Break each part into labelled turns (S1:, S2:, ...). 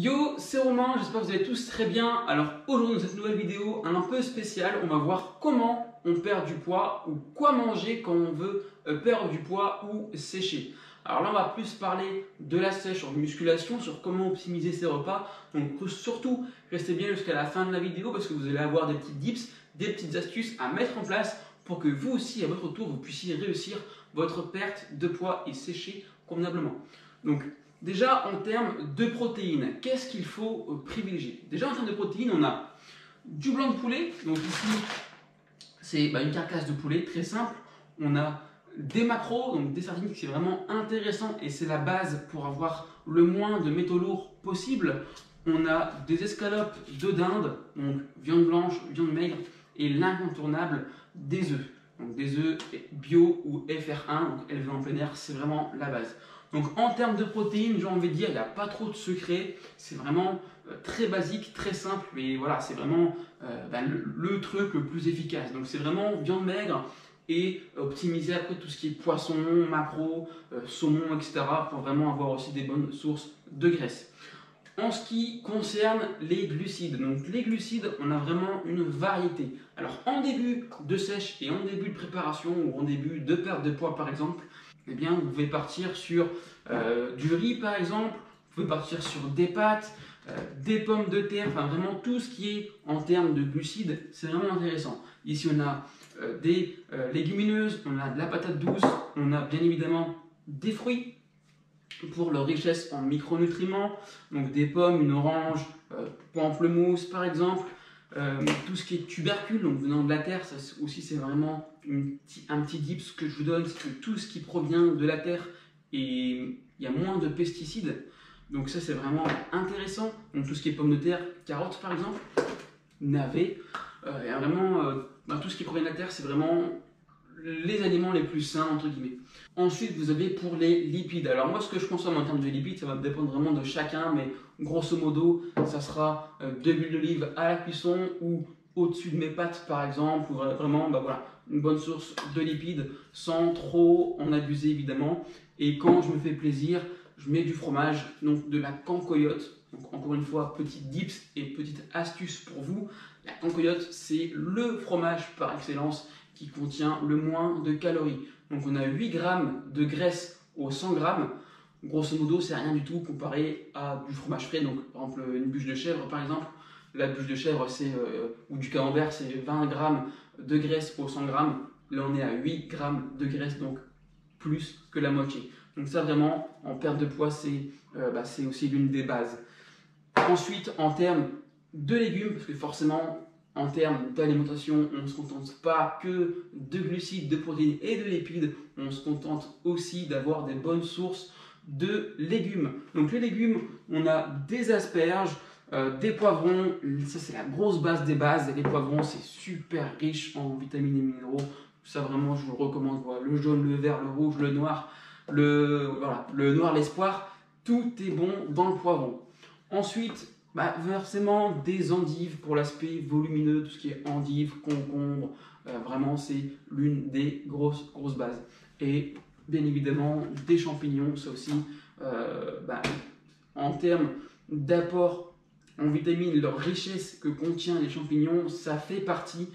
S1: Yo, c'est Romain, j'espère que vous allez tous très bien. Alors aujourd'hui dans cette nouvelle vidéo un peu spéciale, on va voir comment on perd du poids ou quoi manger quand on veut perdre du poids ou sécher. Alors là on va plus parler de la sèche en musculation, sur comment optimiser ses repas. Donc surtout restez bien jusqu'à la fin de la vidéo parce que vous allez avoir des petits tips, des petites astuces à mettre en place pour que vous aussi à votre tour vous puissiez réussir votre perte de poids et sécher convenablement. Donc déjà, en termes de protéines, qu'est-ce qu'il faut privilégier? Déjà, en termes de protéines, on a du blanc de poulet. Donc ici, c'est une carcasse de poulet, très simple. On a des macros, donc des sardines, qui c'est vraiment intéressant et c'est la base pour avoir le moins de métaux lourds possible. On a des escalopes de dinde, donc viande blanche, viande maigre et l'incontournable des œufs. Donc des œufs bio ou FR1, donc élevés en plein air, c'est vraiment la base. Donc en termes de protéines, j'ai envie de dire, il n'y a pas trop de secret, c'est vraiment très basique, très simple, mais voilà, c'est vraiment le truc le plus efficace. Donc c'est vraiment viande maigre et optimiser après tout ce qui est poisson, maquereau, saumon, etc. pour vraiment avoir aussi des bonnes sources de graisse. En ce qui concerne les glucides, donc les glucides, on a vraiment une variété. Alors en début de sèche et en début de préparation ou en début de perte de poids par exemple, eh bien, vous pouvez partir sur du riz par exemple, vous pouvez partir sur des pâtes, des pommes de terre, enfin vraiment tout ce qui est en termes de glucides, c'est vraiment intéressant. Ici on a des légumineuses, on a de la patate douce, on a bien évidemment des fruits pour leur richesse en micronutriments, donc des pommes, une orange, pamplemousse par exemple. Tout ce qui est tubercules, donc venant de la terre, ça aussi c'est vraiment un petit tips que je vous donne, c'est que tout ce qui provient de la terre, et il y a moins de pesticides, donc ça c'est vraiment intéressant. Donc tout ce qui est pommes de terre, carottes par exemple, navets, et vraiment tout ce qui provient de la terre, c'est vraiment les aliments les plus sains entre guillemets. Ensuite vous avez pour les lipides. Alors moi ce que je consomme en termes de lipides, ça va dépendre vraiment de chacun, mais grosso modo ça sera de l'huile d'olive à la cuisson ou au-dessus de mes pâtes par exemple, ou vraiment voilà, une bonne source de lipides sans trop en abuser évidemment. Et quand je me fais plaisir, je mets du fromage, donc de la cancoyote. Donc encore une fois, petit dips et petite astuce pour vous. La cancoyote, c'est le fromage par excellence qui contient le moins de calories. Donc on a 8 grammes de graisse au 100 grammes. Grosso modo, c'est rien du tout comparé à du fromage frais. Donc par exemple une bûche de chèvre par exemple. La bûche de chèvre ou du camembert, c'est 20 grammes de graisse au 100 grammes. Là on est à 8 grammes de graisse, donc plus que la moitié. Donc ça vraiment, en perte de poids, c'est aussi l'une des bases. Ensuite, en termes de légumes, parce que forcément, en termes d'alimentation, on ne se contente pas que de glucides, de protéines et de lipides, on se contente aussi d'avoir des bonnes sources de légumes. Donc les légumes, on a des asperges, des poivrons, ça c'est la grosse base des bases. Les poivrons, c'est super riche en vitamines et minéraux. Ça vraiment, je vous le recommande. Voilà, le jaune, le vert, le rouge, le noir, le noir, l'espoir, tout est bon dans le poivron. Ensuite, forcément des endives pour l'aspect volumineux, tout ce qui est endives, concombre, vraiment c'est l'une des grosses bases. Et bien évidemment des champignons, ça aussi, en termes d'apport en vitamines, leur richesse que contient les champignons, ça fait partie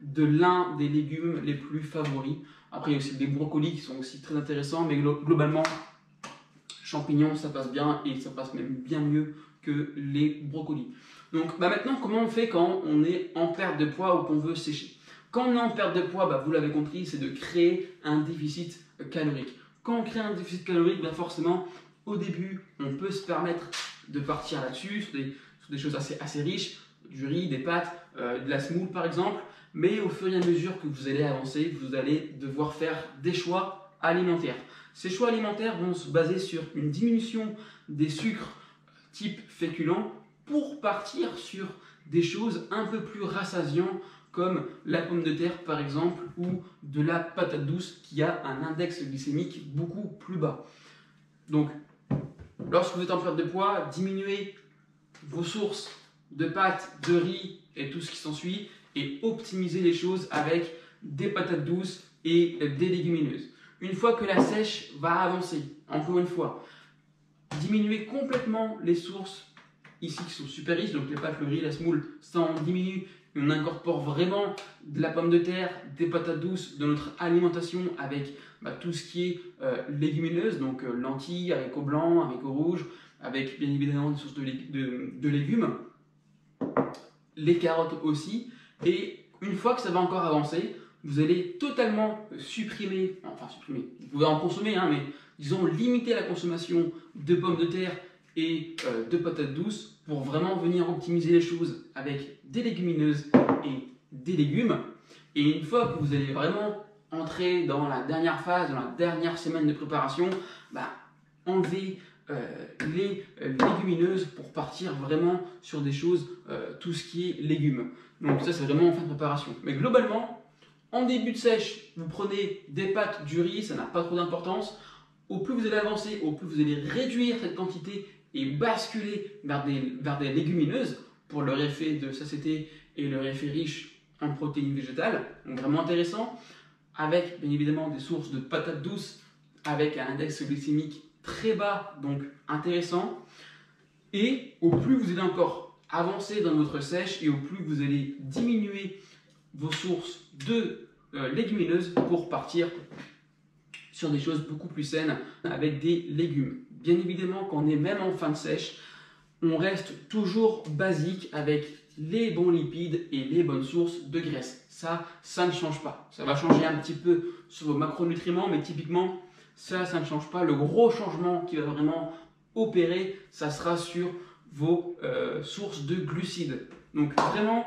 S1: de l'un des légumes les plus favoris. Après il y a aussi des brocolis qui sont aussi très intéressants, mais globalement, champignons ça passe bien et ça passe même bien mieux que les brocolis. Donc maintenant, comment on fait quand on est en perte de poids ou qu'on veut sécher? Quand on est en perte de poids, vous l'avez compris, c'est de créer un déficit calorique. Quand on crée un déficit calorique, forcément, au début, on peut se permettre de partir là-dessus, sur des choses assez riches, du riz, des pâtes, de la semoule par exemple, mais au fur et à mesure que vous allez avancer, vous allez devoir faire des choix alimentaires. Ces choix alimentaires vont se baser sur une diminution des sucres type féculent pour partir sur des choses un peu plus rassasiantes comme la pomme de terre par exemple ou de la patate douce qui a un index glycémique beaucoup plus bas. Donc lorsque vous êtes en perte de poids, diminuez vos sources de pâtes, de riz et tout ce qui s'ensuit et optimisez les choses avec des patates douces et des légumineuses. Une fois que la sèche va avancer, encore une fois, diminuez complètement les sources ici qui sont super riches, donc les pâtes, le riz, la semoule, ça on diminue. Et on incorpore vraiment de la pomme de terre, des patates douces dans notre alimentation avec tout ce qui est légumineuse, donc lentilles, haricots blancs, haricots rouges, avec bien évidemment des sources de légumes, les carottes aussi. Et une fois que ça va encore avancer, vous allez totalement supprimer, vous pouvez en consommer, hein, mais disons limiter la consommation de pommes de terre et de patates douces pour vraiment venir optimiser les choses avec des légumineuses et des légumes. Et une fois que vous allez vraiment entrer dans la dernière phase, dans la dernière semaine de préparation, enlevez les légumineuses pour partir vraiment sur des choses, tout ce qui est légumes. Donc ça c'est vraiment en fin de préparation. Mais globalement, en début de sèche, vous prenez des pâtes, du riz, ça n'a pas trop d'importance. Au plus vous allez avancer, au plus vous allez réduire cette quantité et basculer vers des légumineuses pour leur effet de satiété et leur effet riche en protéines végétales. Donc vraiment intéressant, avec bien évidemment des sources de patates douces, avec un index glycémique très bas, donc intéressant. Et au plus vous allez encore avancer dans votre sèche et au plus vous allez diminuer vos sources de légumineuses pour partir sur des choses beaucoup plus saines avec des légumes. Bien évidemment, quand on est même en fin de sèche, on reste toujours basique avec les bons lipides et les bonnes sources de graisse. Ça ne change pas. Ça va changer un petit peu sur vos macronutriments, mais typiquement, ça ne change pas. Le gros changement qui va vraiment opérer, ça sera sur vos sources de glucides. Donc vraiment,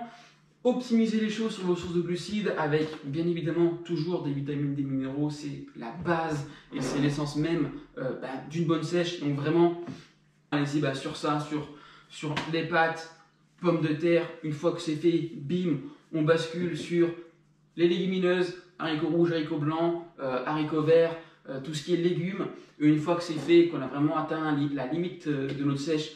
S1: optimiser les choses sur vos sources de glucides avec bien évidemment toujours des vitamines, des minéraux, c'est la base et c'est l'essence même d'une bonne sèche. Donc vraiment, allez-y sur ça, sur les pâtes, pommes de terre. Une fois que c'est fait, bim, on bascule sur les légumineuses, haricots rouges, haricots blancs, haricots verts, tout ce qui est légumes. Et une fois que c'est fait, qu'on a vraiment atteint la limite de notre sèche,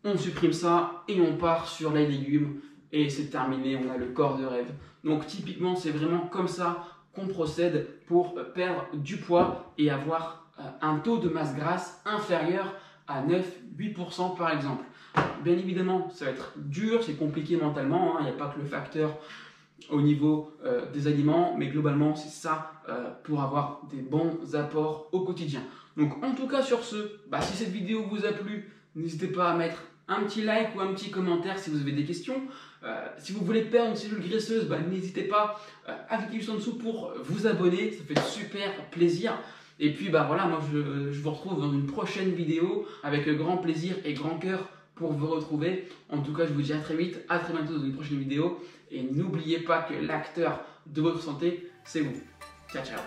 S1: on supprime ça et on part sur les légumes. Et c'est terminé, on a le corps de rêve. Donc typiquement, c'est vraiment comme ça qu'on procède pour perdre du poids et avoir un taux de masse grasse inférieur à 9-8% par exemple. Bien évidemment, ça va être dur, c'est compliqué mentalement, il n'y a pas que le facteur au niveau des aliments, mais globalement, c'est ça pour avoir des bons apports au quotidien. Donc en tout cas sur ce, si cette vidéo vous a plu, n'hésitez pas à mettre un petit like ou un petit commentaire si vous avez des questions. Si vous voulez perdre une cellule graisseuse, n'hésitez pas à cliquer juste en dessous pour vous abonner, ça fait super plaisir. Et puis voilà, moi je vous retrouve dans une prochaine vidéo avec grand plaisir et grand cœur pour vous retrouver. En tout cas, je vous dis à très vite, à très bientôt dans une prochaine vidéo. Et n'oubliez pas que l'acteur de votre santé, c'est vous. Ciao, ciao.